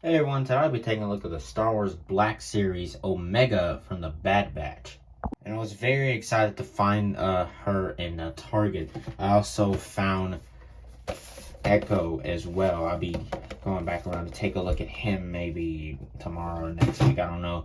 Hey everyone, today I'll be taking a look at the Star Wars Black Series Omega from the Bad Batch. And I was very excited to find her in Target. I also found Echo as well. I'll be going back around to take a look at him maybe tomorrow or next week, I don't know.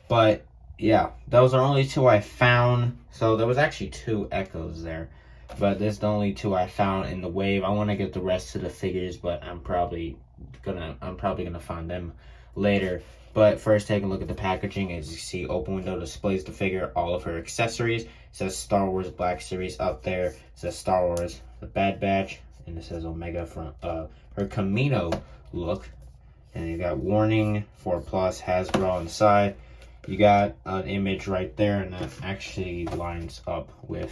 But yeah, those are only two I found. So there was actually two Echoes there. But this is the only two I found in the wave. I want to get the rest of the figures, but I'm probably gonna find them later. But first, take a look at the packaging. As you see, open window displays the figure, all of her accessories. It says Star Wars Black Series up there. It says Star Wars The Bad Batch, and it says Omega from her Camino look. And you got warning 4+ Hasbro on the side. You got an image right there, and that actually lines up with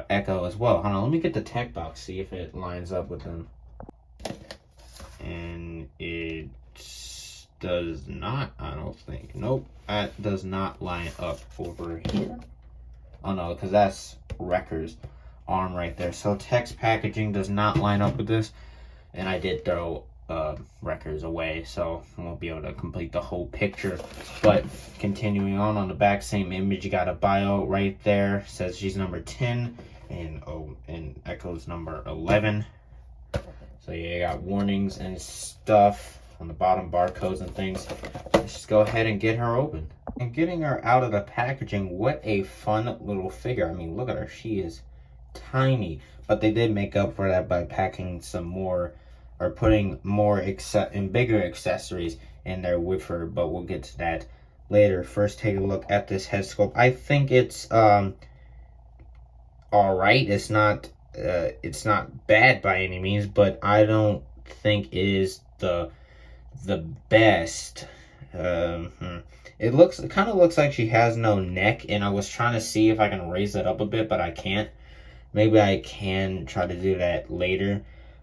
Echo as well. Hold on, let me get the tech box, see if it lines up with them. And it does not, I don't think. Nope, that does not line up over here. Oh no, because that's Wrecker's arm right there. So text packaging does not line up with this. And I did throw Wreckers away, so I won't be able to complete the whole picture. But continuing on the back, same image, you got a bio right there. Says she's number 10, and Echo's number 11. So yeah, you got warnings and stuff on the bottom, barcodes and things. Let's just go ahead and get her open. And getting her out of the packaging, what a fun little figure. I mean, look at her, she is tiny. But they did make up for that by packing some more, or putting more and bigger accessories in there with her, but we'll get to that later. First, take a look at this head sculpt. I think it's all right. It's not bad by any means, but I don't think it is the best. It kind of looks like she has no neck, and I was trying to see if I can raise it up a bit, but I can't. Maybe I can try to do that later.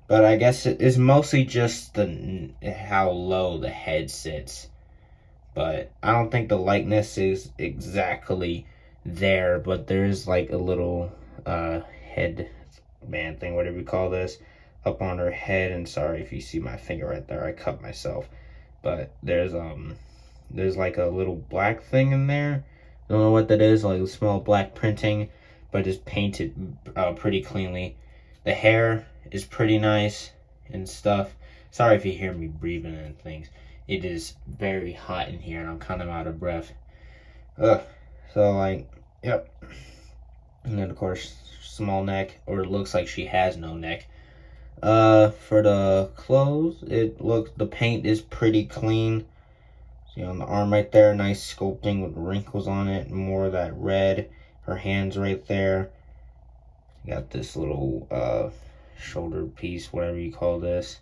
But I guess it is mostly just how low the head sits. But I don't think the likeness is exactly there. But there's like a little head band thing, whatever you call this, up on her head. And sorry if you see my finger right there. I cut myself. But there's like a little black thing in there. Don't know what that is. Like small black printing, but it's painted pretty cleanly. The hair is pretty nice and stuff. Sorry if you hear me breathing and things. It is very hot in here and I'm kind of out of breath. So like, yep. And then of course, small neck, or it looks like she has no neck. For the clothes, the paint is pretty clean. See on the arm right there, nice sculpting with wrinkles on it, more of that red. Her hands right there. You got this little shoulder piece, whatever you call this.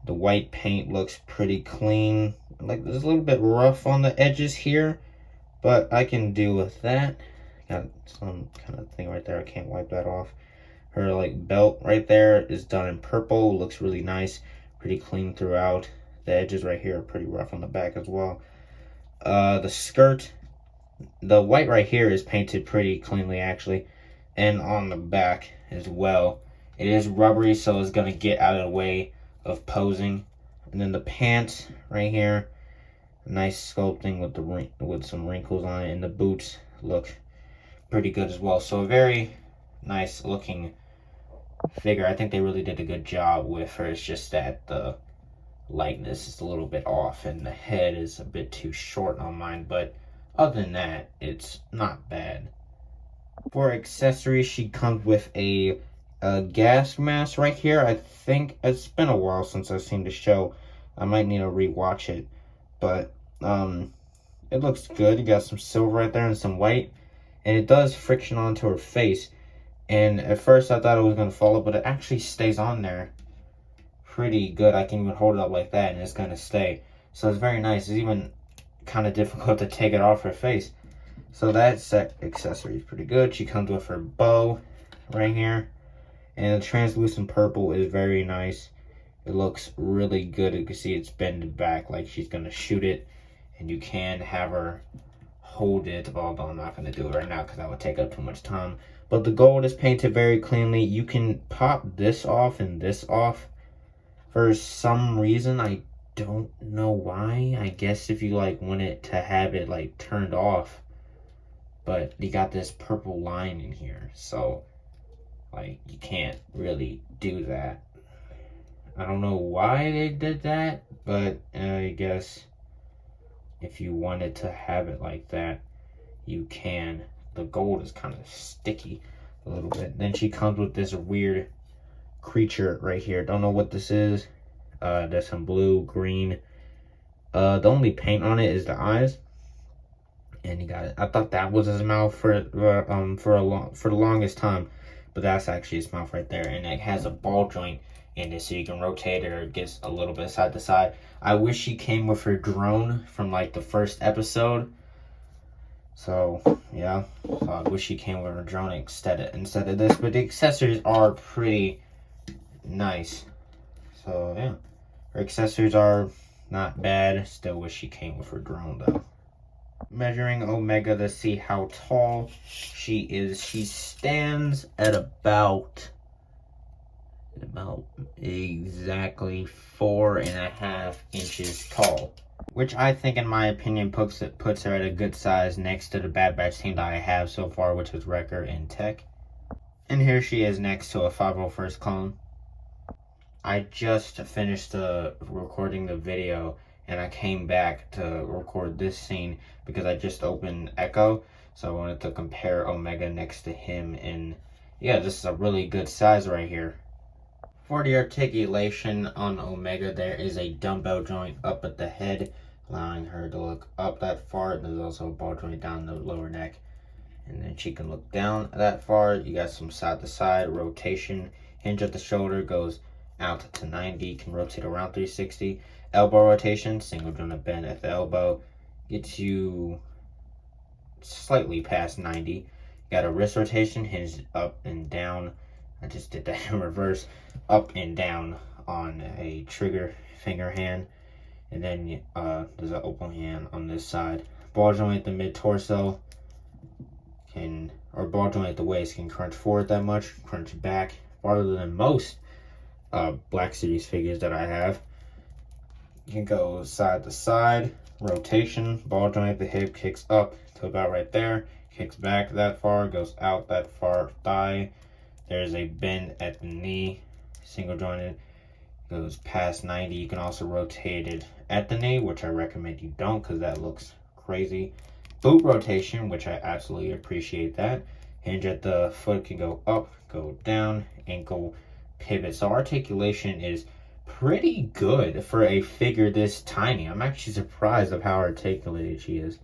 The white paint looks pretty clean. Like there's a little bit rough on the edges here, but I can deal with that. Got some kind of thing right there. I can't wipe that off. Her like belt right there is done in purple. Looks really nice. Pretty clean throughout. The edges right here are pretty rough on the back as well. The skirt, the white right here is painted pretty cleanly actually, and on the back as well. It is rubbery, so it's gonna get out of the way of posing. And then the pants right here, nice sculpting with some wrinkles on it, and the boots look pretty good as well. So a very nice looking figure. I think they really did a good job with her. It's just that the likeness is a little bit off and the head is a bit too short on mine, but other than that, it's not bad. For accessories, she comes with a gas mask right here. I think it's been a while since I've seen the show. I might need to rewatch it, but it looks good. You got some silver right there and some white, and it does friction onto her face. And at first I thought it was gonna fall, but it actually stays on there pretty good. I can even hold it up like that and it's gonna stay. So it's very nice. It's even kind of difficult to take it off her face. So that accessory is pretty good. She comes with her bow right here. And the translucent purple is very nice. It looks really good. You can see it's bended back like she's gonna shoot it. And you can have her hold it, although I'm not gonna do it right now because that would take up too much time. But the gold is painted very cleanly. You can pop this off and this off. For some reason, I don't know why. I guess if you like want it to have it like turned off. But you got this purple line in here. So like you can't really do that. I don't know why they did that, but I guess if you wanted to have it like that, you can. The gold is kind of sticky a little bit. Then she comes with this weird creature right here. Don't know what this is. There's some blue, green. The only paint on it is the eyes. And you got it. I thought that was his mouth for the longest time, but that's actually his mouth right there. And it has a ball joint in it, so you can rotate it or it gets a little bit side to side. I wish she came with her drone from like the first episode. So yeah, so I wish she came with her drone instead of this. But the accessories are pretty nice. So yeah, her accessories are not bad. Still wish she came with her drone though. Measuring Omega to see how tall she is. She stands at about exactly 4.5 inches tall, which I think, in my opinion, puts her at a good size next to the Bad Batch team that I have so far, which is Wrecker and Tech. And here she is next to a 501st clone. I just finished recording the video, and I came back to record this scene because I just opened Echo, so I wanted to compare Omega next to him, and yeah, this is a really good size right here. For the articulation on Omega, there is a dumbbell joint up at the head, allowing her to look up that far. There's also a ball joint down the lower neck, and then she can look down that far. You got some side to side rotation. Hinge at the shoulder goes out to 90, can rotate around 360. Elbow rotation, single joint bend at the elbow, gets you slightly past 90. Got a wrist rotation, hinge up and down. I just did that in reverse, up and down on a trigger finger hand. And then there's an open hand on this side. Ball joint at the mid torso or ball joint at the waist can crunch forward that much, crunch back farther than most Black Series figures that I have. You can go side to side, rotation, ball joint at the hip kicks up to about right there, kicks back that far, goes out that far thigh. There's a bend at the knee, single jointed, goes past 90. You can also rotate it at the knee, which I recommend you don't because that looks crazy. Boot rotation, which I absolutely appreciate that. Hinge at the foot can go up, go down, ankle pivot. So articulation is pretty good for a figure this tiny. I'm actually surprised of how articulated she is.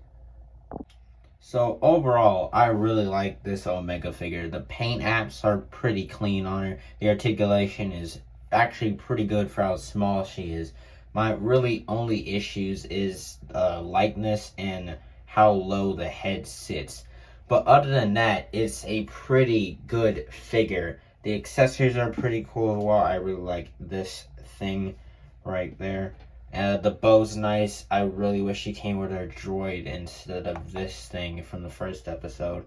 So overall, I really like this Omega figure. The paint apps are pretty clean on her. The articulation is actually pretty good for how small she is. My really only issues is likeness and how low the head sits. But other than that, it's a pretty good figure. The accessories are pretty cool as well. I really like this thing right there. The bow's nice. I really wish she came with her droid instead of this thing from the first episode.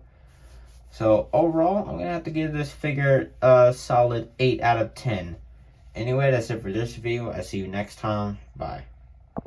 So overall, I'm going to have to give this figure a solid 8 out of 10. Anyway, that's it for this video. I'll see you next time. Bye.